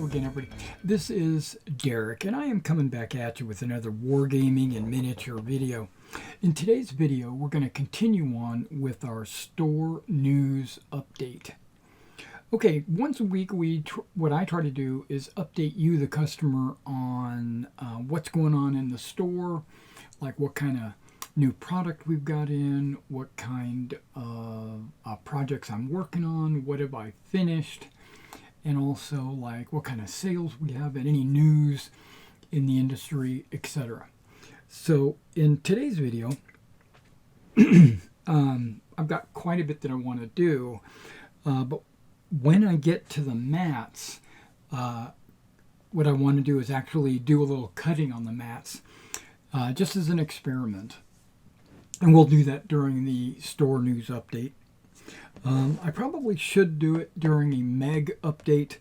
Hello again, everybody. This is Derek, and I am coming back at you with another Wargaming and miniature video. In today's video, we're going to continue on with our store news update. Okay, once a week, what I try to do is update you, the customer, on what's going on in the store, like what kind of new product we've got in, what kind of projects I'm working on, what have I finished, and also like what kind of sales we have and any news in the industry, etc. So in today's video, I've got quite a bit that I want to do, but when I get to the mats, what I want to do is actually do a little cutting on the mats, just as an experiment. And we'll do that during the store news update. I probably should do it during a Meg update,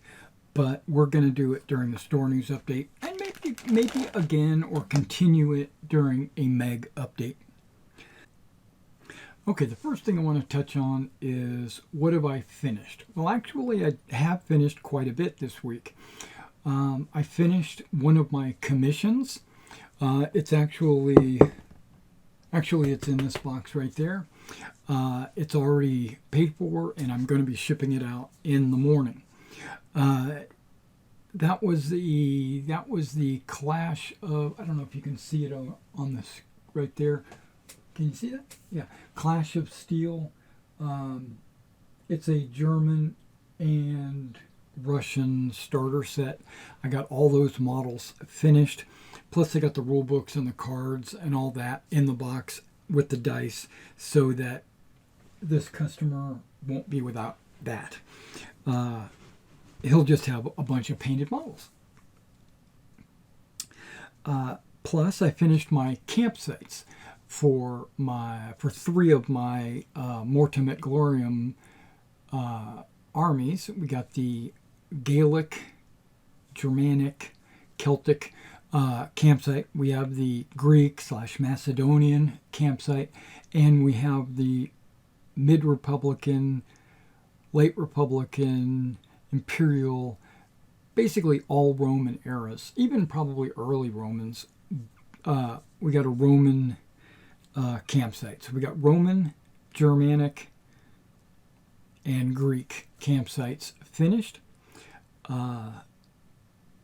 but we're going to do it during the store news update, and maybe again or continue it during a Meg update. Okay, the first thing I want to touch on is what have I finished? Well, actually, I have finished quite a bit this week. I finished one of my commissions. It's actually it's in this box right there. It's already paid for, and I'm going to be shipping it out in the morning. That was the Clash of, I don't know if you can see it on this right there. Can you see that? Yeah, Clash of Steel. It's a German and Russian starter set. I got all those models finished. Plus, I got the rule books and the cards and all that in the box with the dice, so that this customer won't be without that. He'll just have a bunch of painted models. Plus, I finished my campsites for three of my Mortem et Gloriam armies. We got the Gaelic, Germanic, Celtic campsite. We have the Greek/Macedonian campsite, and we have the mid-Republican, late Republican, Imperial, basically all Roman eras, even probably early Romans. We got a Roman campsite. So we got Roman, Germanic, and Greek campsites finished.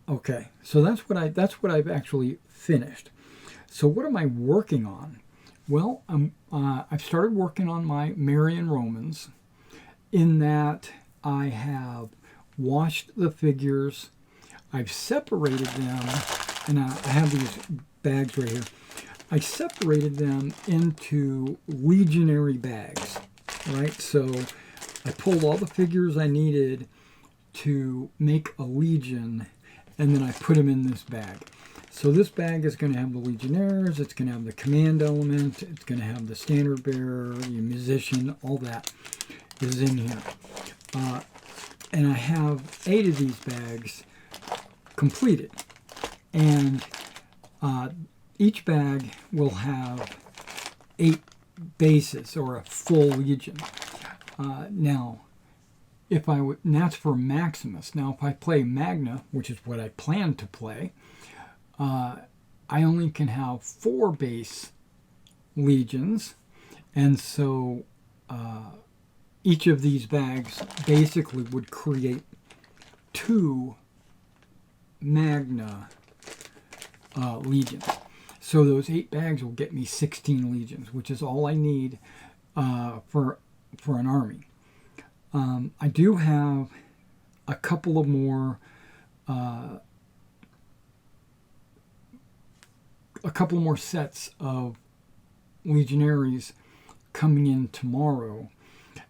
Okay, so that's what I've actually finished. So what am I working on? Well, I've started working on my Marian Romans, in that I have washed the figures, I've separated them, and I have these bags right here. I separated them into Legionary bags, right? So I pulled all the figures I needed to make a Legion, and then I put them in this bag. So this bag is going to have the Legionnaires, it's going to have the command element, it's going to have the standard bearer, the musician, all that is in here. And I have 8 of these bags completed. And each bag will have 8 bases, or a full Legion. Now, and that's for Maximus. Now, if I play Magna, which is what I plan to play, I only can have 4 base Legions, and so each of these bags basically would create 2 Magna Legions. So those 8 bags will get me 16 Legions, which is all I need for an army. I do have a couple of more sets of Legionaries coming in tomorrow,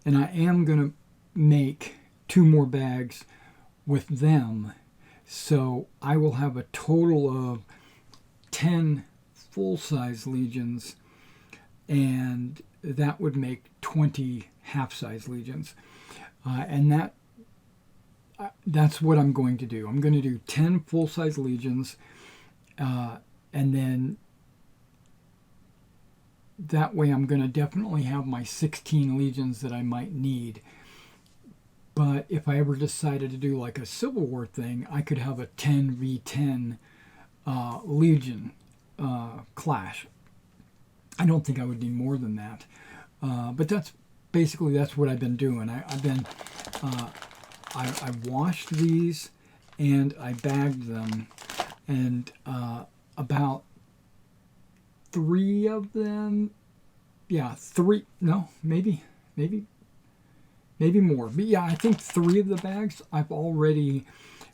and I am going to make 2 more bags with them, so I will have a total of 10 full-size Legions, and that would make 20 half-size Legions. And that's what I'm going to do. I'm going to do 10 full-size Legions, and then that way I'm going to definitely have my 16 Legions that I might need. But if I ever decided to do like a Civil War thing, I could have a 10v10 Legion clash. I don't think I would need more than that. But that's what I've been doing. I washed these and I bagged them, and about 3 of them, maybe more. But yeah, I think 3 of the bags I've already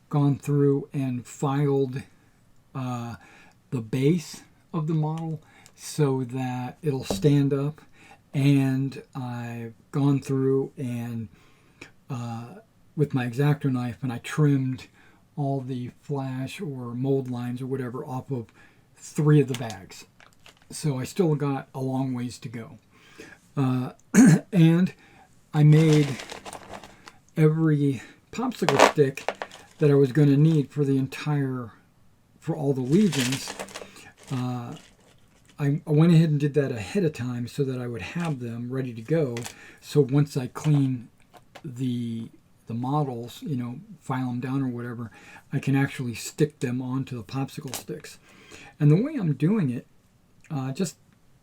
gone through and filed the base of the model so that it'll stand up, and I've gone through and with my X-Acto knife, and I trimmed all the flash or mold lines or whatever off of 3 of the bags. So I still got a long ways to go. And I made every popsicle stick that I was going to need for all the legions. I went ahead and did that ahead of time so that I would have them ready to go. So once I clean the models, file them down or whatever, I can actually stick them onto the popsicle sticks. And the way I'm doing it,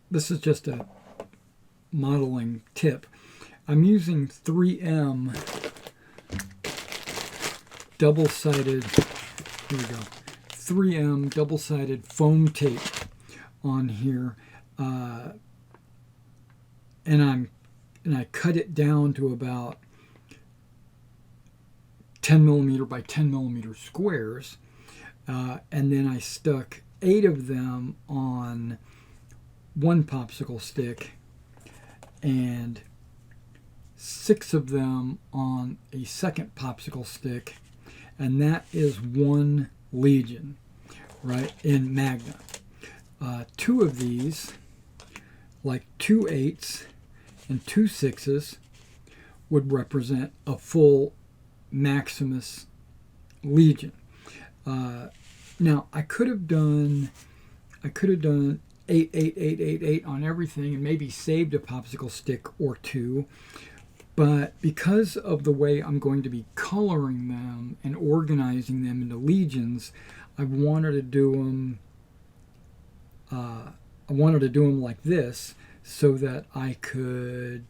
this is just a modeling tip. I'm using 3M double-sided, here we go, 3M double-sided foam tape on here, and I cut it down to about 10 millimeter by 10 millimeter squares, and then I stuck 8 of them on one popsicle stick and 6 of them on a second popsicle stick, and that is 1 Legion, right, in Magna. 2 of these, like 2 8s and 2 6s, would represent a full Maximus Legion. Now I could have done 8 8 8 8 8 on everything and maybe saved a popsicle stick or 2, but because of the way I'm going to be coloring them and organizing them into legions, I wanted to do them like this so that I could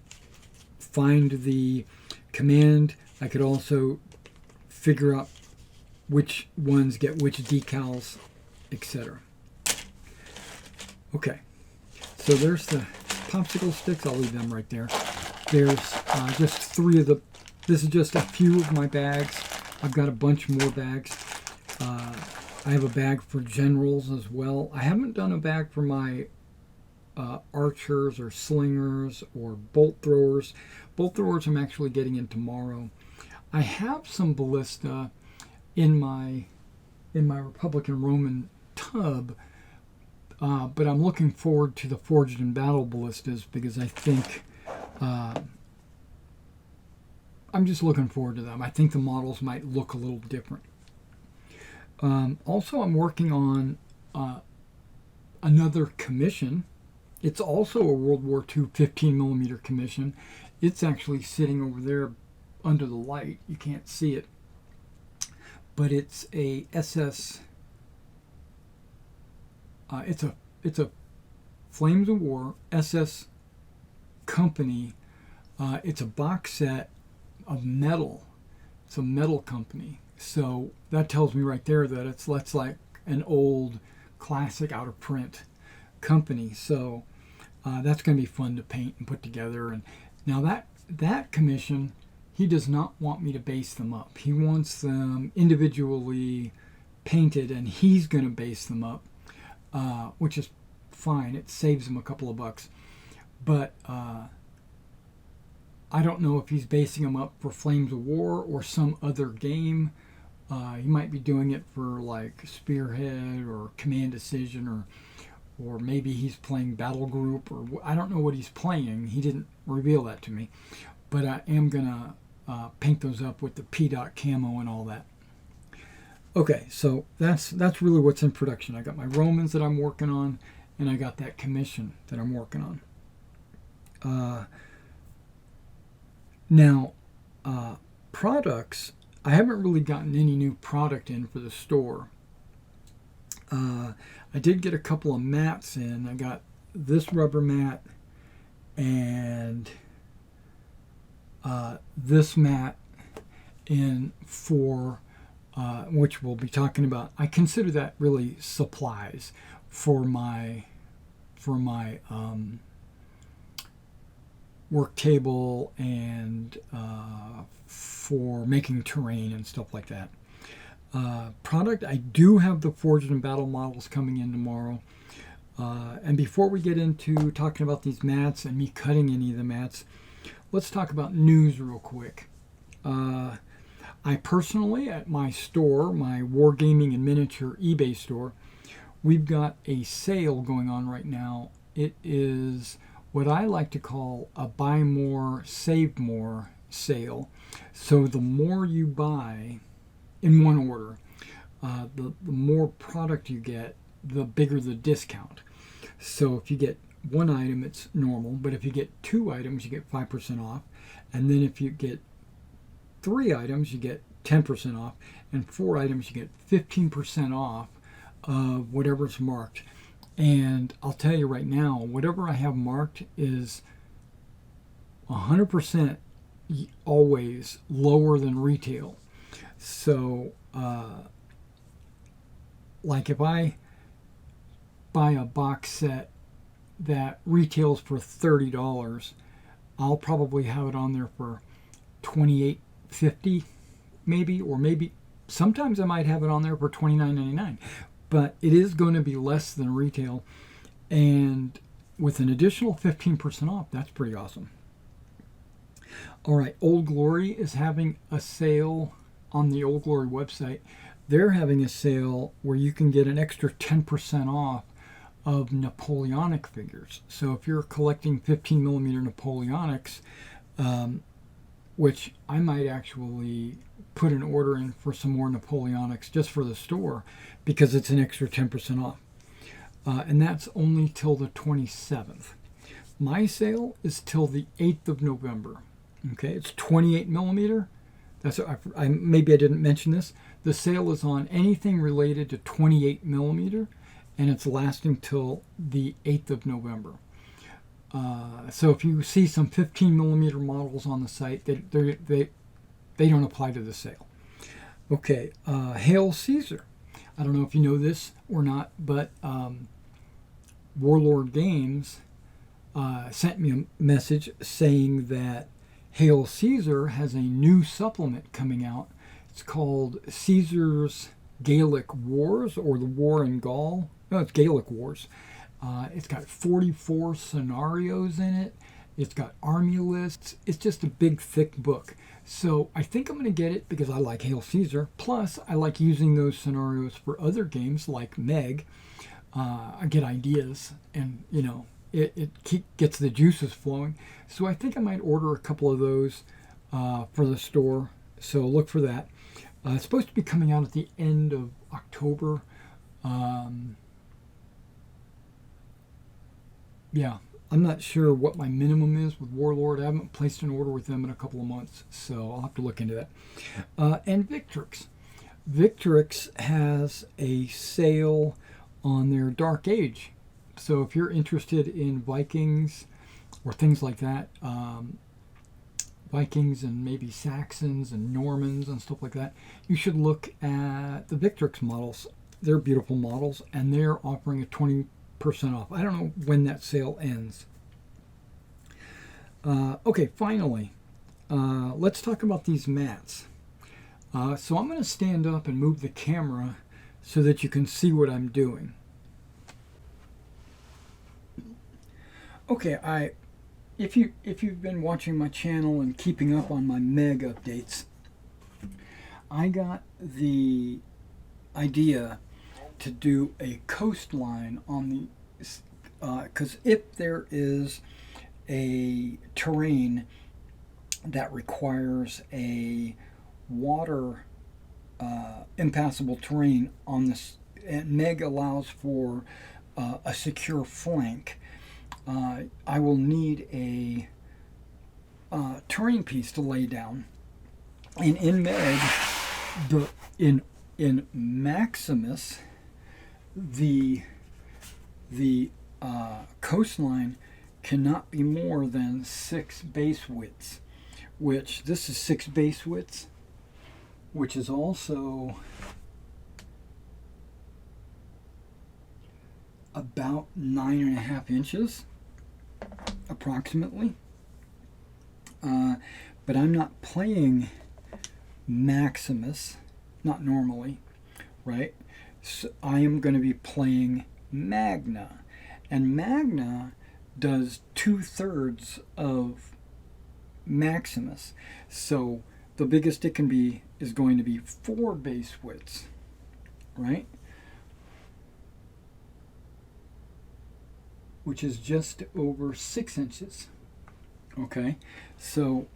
find the command. I could also figure out which ones get which decals, etc. Okay, so there's the popsicle sticks. I'll leave them right there. There's just 3 of the, this is just a few of my bags. I've got a bunch more bags. I have a bag for generals as well. I haven't done a bag for my archers or slingers or bolt throwers. Bolt throwers I'm actually getting in tomorrow. I have some ballista in my Republican Roman tub, but I'm looking forward to the Forged in Battle ballistas because I think I'm just looking forward to them. I think the models might look a little different. Also, I'm working on another commission. It's also a World War II 15 millimeter commission. It's actually sitting over there under the light. You can't see it. But it's a SS. It's a Flames of War SS company. It's a box set of metal. It's a metal company. So that tells me right there that it's like an old classic out of print company. So that's going to be fun to paint and put together. And now that commission, he does not want me to base them up. He wants them individually painted, and he's going to base them up, which is fine. It saves him a couple of bucks. But I don't know if he's basing them up for Flames of War or some other game. He might be doing it for like Spearhead or Command Decision, or maybe he's playing Battle Group, or I don't know what he's playing. He didn't reveal that to me. But I am going to paint those up with the P-Dot camo and all that. Okay, so that's really what's in production. I got my Romans that I'm working on, and I got that commission that I'm working on. Now, products, I haven't really gotten any new product in for the store. I did get a couple of mats in. I got this rubber mat and this mat in for which we'll be talking about. I consider that really supplies for my work table and for making terrain and stuff like that. Product, I do have the Forged and Battle models coming in tomorrow. And before we get into talking about these mats and me cutting any of the mats, let's talk about news real quick. I personally, at my store, my Wargaming and Miniature eBay store, we've got a sale going on right now. It is what I like to call a buy more, save more sale. So the more you buy in one order, the more product you get, the bigger the discount. So if you get one item, it's normal, but if you get 2 items, you get 5% off. And then if you get 3 items, you get 10% off, and 4 items, you get 15% off of whatever's marked. And I'll tell you right now, whatever I have marked is 100% always lower than retail. So, like if I buy a box set that retails for $30, I'll probably have it on there for $28.50, maybe, or maybe sometimes I might have it on there for $29.99. But it is going to be less than retail, and with an additional 15% off, that's pretty awesome. All right, Old Glory is having a sale on the Old Glory website. They're having a sale where you can get an extra 10% off of Napoleonic figures. So if you're collecting 15 millimeter Napoleonics, which I might actually put an order in for some more Napoleonics just for the store, because it's an extra 10% off. And that's only till the 27th. My sale is till the 8th of November. Okay, it's 28 millimeter. That's maybe I didn't mention this. The sale is on anything related to 28 millimeter, and it's lasting till the 8th of November. So if you see some 15 millimeter models on the site, they don't apply to the sale. Okay, Hail Caesar. I don't know if you know this or not, but Warlord Games sent me a message saying that Hail Caesar has a new supplement coming out. It's called Caesar's Gaelic Wars, or the War in Gaul. No, it's Gaelic Wars. It's got 44 scenarios in it. It's got army lists. It's just a big, thick book. So I think I'm going to get it because I like Hail Caesar. Plus, I like using those scenarios for other games like Meg. I get ideas, and it gets the juices flowing. So I think I might order a couple of those for the store. So look for that. It's supposed to be coming out at the end of October. Yeah, I'm not sure what my minimum is with Warlord. I haven't placed an order with them in a couple of months, so I'll have to look into that. And Victrix. Victrix has a sale on their Dark Age. So if you're interested in Vikings or things like that, Vikings and maybe Saxons and Normans and stuff like that, you should look at the Victrix models. They're beautiful models, and they're offering a 20% off. I don't know when that sale ends. Okay, finally, let's talk about these mats. So I'm going to stand up and move the camera so that you can see what I'm doing. Okay, if you've been watching my channel and keeping up on my Meg updates, I got the idea to do a coastline on the, because if there is a terrain that requires a water impassable terrain on this, and Meg allows for a secure flank, I will need a terrain piece to lay down And in Meg, in Maximus, the coastline cannot be more than 6 base widths, which this is 6 base widths, which is also about 9.5 inches approximately. But I'm not playing Maximus, not normally, right? So I am going to be playing Magna, and Magna does 2/3 of Maximus. So the biggest it can be is going to be 4 base widths, right? Which is just over 6 inches. Okay, so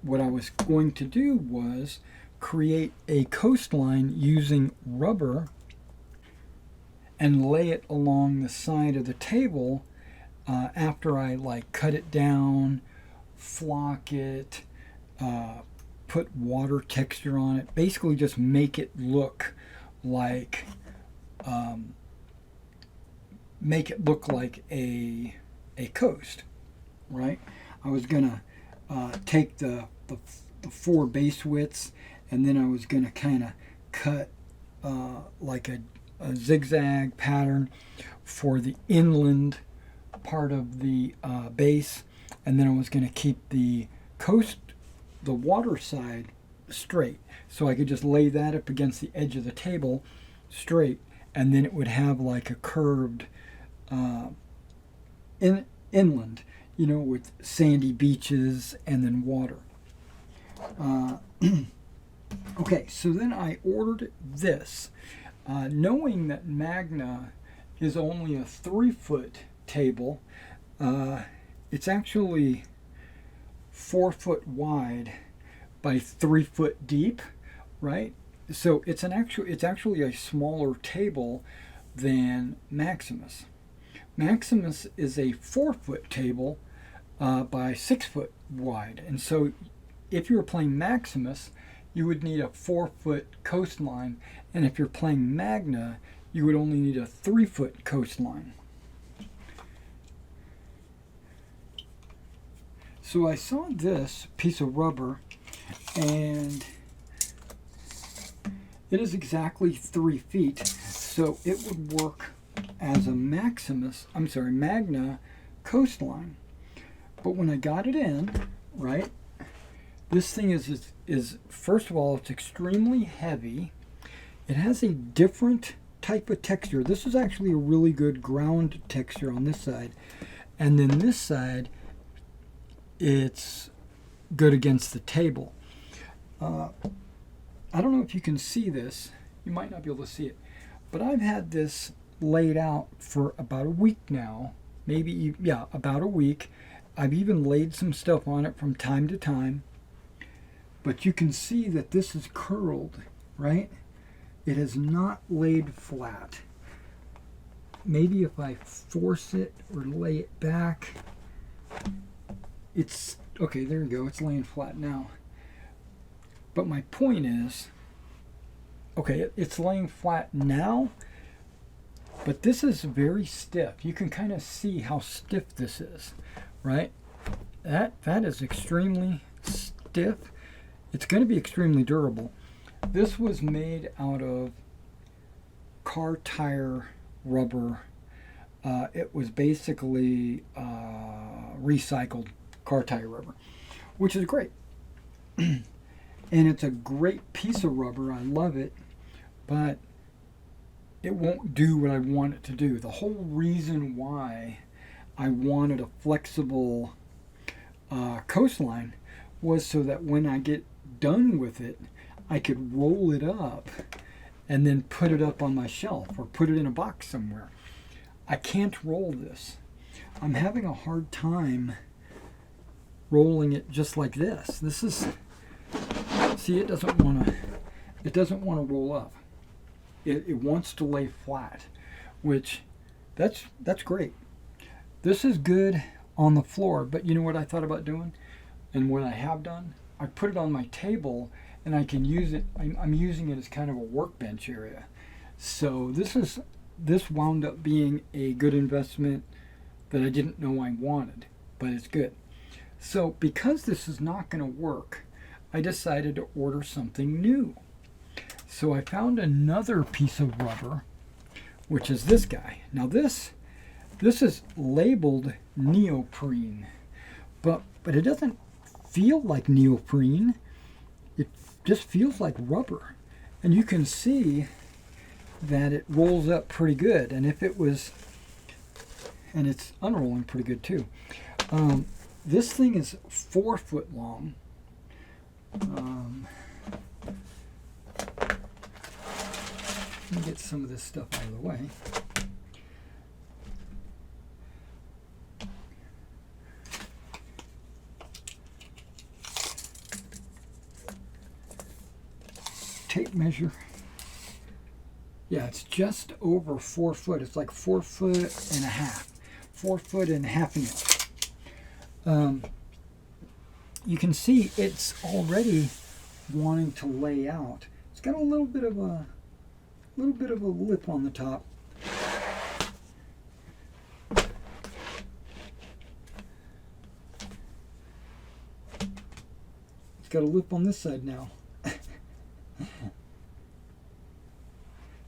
what I was going to do was create a coastline using rubber and lay it along the side of the table after I cut it down, flock it, put water texture on it, basically just make it look like a coast, right? I was gonna take the 4 base widths, and then I was gonna kind of cut like a zigzag pattern for the inland part of the base, and then I was gonna keep the water side straight, so I could just lay that up against the edge of the table straight, and then it would have like a curved inland, with sandy beaches and then water. Okay, so then I ordered this, knowing that Magna is only a 3-foot table. It's actually 4 foot wide by 3 foot deep, right? So it's actually a smaller table than Maximus. Maximus is a 4-foot table by 6 foot wide, and so if you were playing Maximus, you would need a 4-foot coastline, and if you're playing Magna, you would only need a 3-foot coastline. So I saw this piece of rubber, and it is exactly 3 feet, so it would work as a Magna coastline. But when I got it in, right, this thing is first of all, it's extremely heavy. It has a different type of texture. This is actually a really good ground texture on this side, and then this side, it's good against the table. I don't know if you can see this. You might not be able to see it, but I've had this laid out for about a week now, about a week. I've even laid some stuff on it from time to time, but you can see that this is curled, right? It is not laid flat. Maybe if I force it or lay it back, it's okay. There you go. It's laying flat now. But my point is, okay, it's laying flat now, but this is very stiff. You can kind of see how stiff this is, right? That is extremely stiff. It's going to be extremely durable. This was made out of car tire rubber. It was basically recycled car tire rubber, which is great. And it's a great piece of rubber. I love it, but it won't do what I want it to do. The whole reason why I wanted a flexible coastline was so that when I get done with it, I could roll it up and then put it up on my shelf or put it in a box somewhere. I can't roll this. I'm having a hard time rolling it just like this. This is, see, it doesn't want to roll up. It wants to lay flat, which that's great. This is good on the floor, but you know what I thought about doing and what I have done? I put it on my table and I can use it. I'm using it as kind of a workbench area. So this wound up being a good investment that I didn't know I wanted, but it's good. So because this is not going to work, I decided to order something new. So I found another piece of rubber, which is this guy. Now this is labeled neoprene, but it doesn't feel like neoprene. It just feels like rubber, and you can see that it rolls up pretty good. And if it was, and it's unrolling pretty good too. This thing is 4 foot long. Let me get some of this stuff out of the way. Tape measure. Yeah, it's just over 4 foot. It's like 4 foot and a half. 4 foot and a half inch. You can see it's already wanting to lay out. It's got a little bit of a lip on the top. It's got a lip on this side now.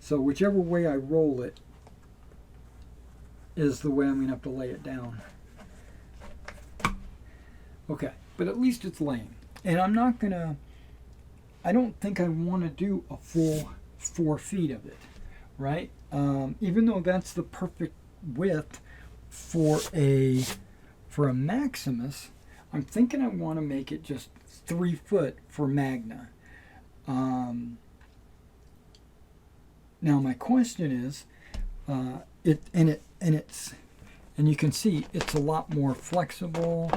So whichever way I roll it is the way I'm going to have to lay it down. Okay, but at least it's laying. And I don't think I want to do a full 4 feet of it, right? Even though that's the perfect width for a Maximus, I'm thinking I want to make it just 3 foot for Magna. Now my question is, you can see it's a lot more flexible,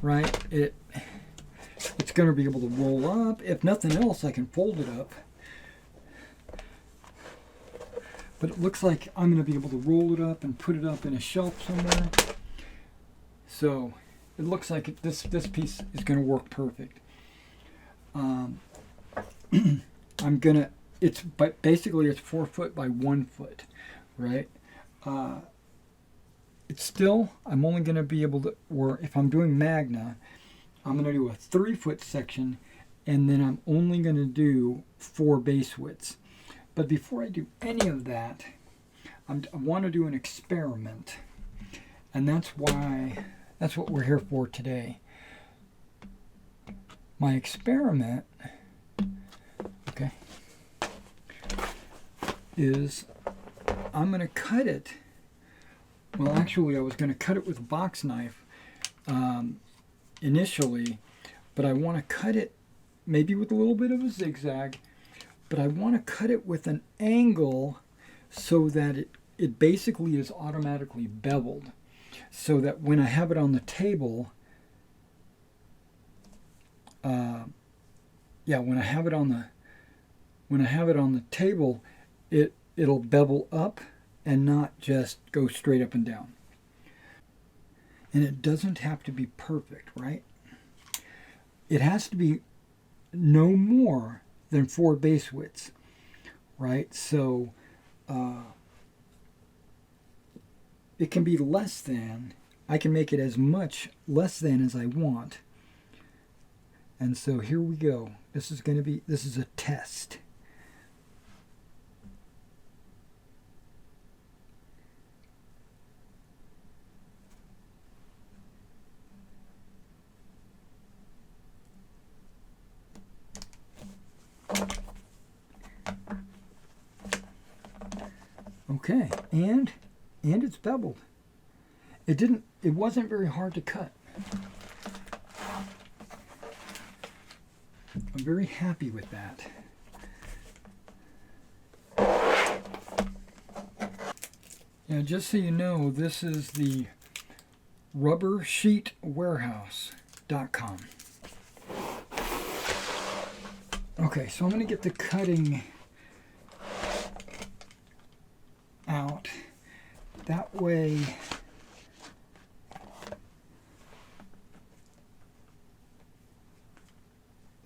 right? It's going to be able to roll up. If nothing else, I can fold it up. But it looks like I'm going to be able to roll it up and put it up in a shelf somewhere. So it looks like this piece is going to work perfect. Basically it's 4 foot by 1 foot, right? It's still, I'm only going to be able to, or if I'm doing Magna, I'm going to do a 3 foot section, and then I'm only going to do 4 base widths. But before I do any of that, I want to do an experiment, and that's what we're here for today. My experiment, okay, is I'm going to cut it. Well, actually, I was going to cut it with a box knife initially, but I want to cut it maybe with a little bit of a zigzag, but I want to cut it with an angle so that it basically is automatically beveled, so that when I have it on the table, when I have it on the table, it'll bevel up and not just go straight up and down. And it doesn't have to be perfect, right? It has to be no more than 4 base widths, right? So it can be less than, I can make it as much less than as I want. And so here we go. This is a test. Okay, and it's beveled. It wasn't very hard to cut. I'm very happy with that. Now, just so you know, this is the rubbersheetwarehouse.com. Okay, so I'm going to get the cutting out. That way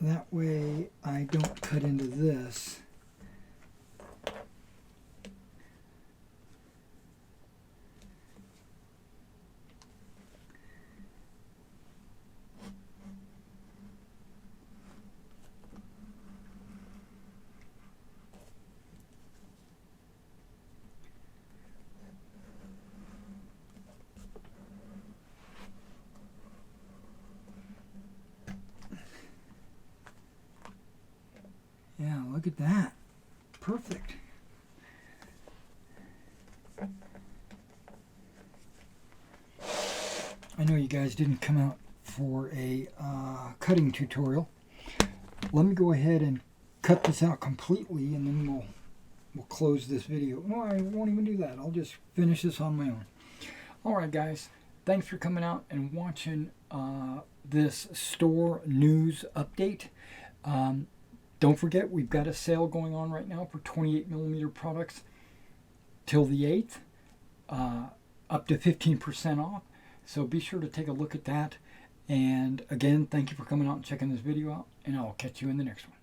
that way I don't cut into this. Yeah, look at that. Perfect. I know you guys didn't come out for a cutting tutorial. Let me go ahead and cut this out completely, and then we'll close this video. No, I won't even do that. I'll just finish this on my own. Alright guys, thanks for coming out and watching this store news update. Don't forget, we've got a sale going on right now for 28mm products till the 8th, up to 15% off. So be sure to take a look at that. And again, thank you for coming out and checking this video out, and I'll catch you in the next one.